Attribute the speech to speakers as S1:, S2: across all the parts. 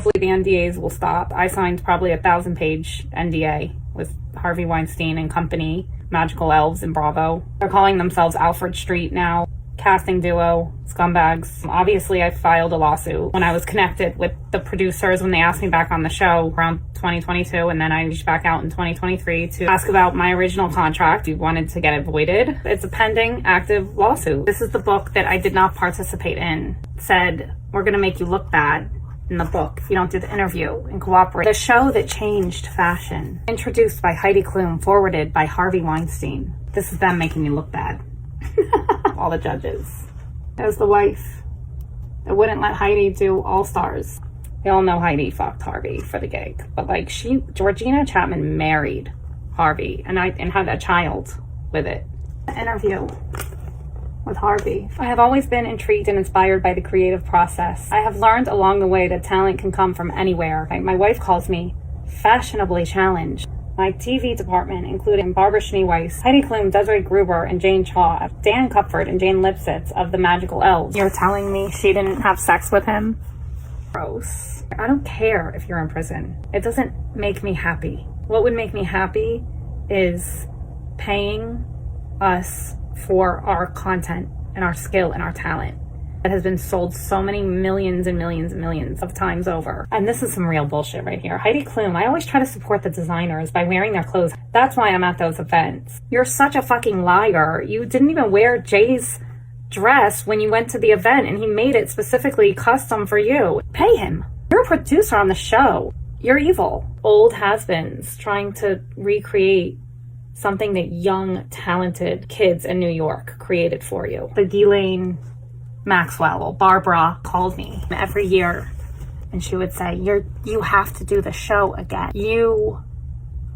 S1: Hopefully the NDAs will stop. I signed probably 1,000-page NDA with Harvey Weinstein and company, Magical Elves and Bravo. They're calling themselves Alfred Street now. Casting duo, scumbags. Obviously, I filed a lawsuit when I was connected with the producers when they asked me back on the show around 2022, and then I reached back out in 2023 to ask about my original contract. We wanted to get it voided. It's a pending, active lawsuit. This is the book that I did not participate in. It said, we're going to make you look bad in the book if you don't do the interview and cooperate. The show that changed fashion. Introduced by Heidi Klum, forwarded by Harvey Weinstein. This is them making me look bad. All the judges. As the wife that wouldn't let Heidi do All Stars. We all know Heidi fucked Harvey for the gig, but like Georgina Chapman married Harvey and had a child with it. An interview with Harvey. I have always been intrigued and inspired by the creative process. I have learned along the way that talent can come from anywhere. My wife calls me fashionably challenged. My TV department, including Barbara Schneeweiss, Heidi Klum, Desiree Gruber, and Jane Chaw, Dan Cupford, and Jane Lipsitz of the Magical Elves. You're telling me she didn't have sex with him? Gross. I don't care if you're in prison. It doesn't make me happy. What would make me happy is paying us for our content and our skill and our talent that has been sold so many millions and millions and millions of times over. And this is some real bullshit right here. Heidi Klum, I always try to support the designers by wearing their clothes. That's why I'm at those events. You're such a fucking liar. You didn't even wear Jay's dress when you went to the event and he made it specifically custom for you. Pay him. You're a producer on the show. You're evil. Old has-beens trying to recreate something that young, talented kids in New York created for you. The Ghislaine Maxwell, Barbara, called me every year and she would say, you have to do the show again. You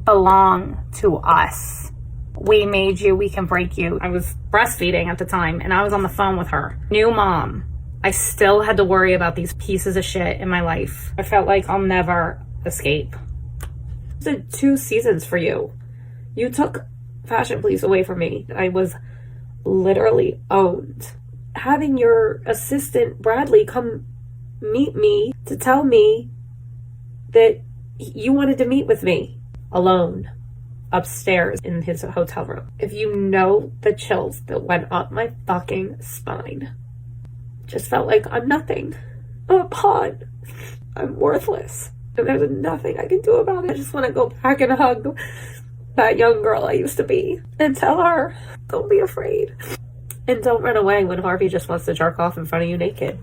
S1: belong to us. We made you, we can break you. I was breastfeeding at the time and I was on the phone with her. New mom. I still had to worry about these pieces of shit in my life. I felt like I'll never escape. I did 2 seasons for you. You took Fashion Police away from me. I was literally owned. Having your assistant Bradley come meet me to tell me that you wanted to meet with me alone upstairs in his hotel room. If you know the chills that went up my fucking spine, just felt like I'm nothing. I'm a pawn. I'm worthless. And there's nothing I can do about it. I just want to go back and hug that young girl I used to be and tell her, don't be afraid. And don't run away when Harvey just wants to jerk off in front of you naked.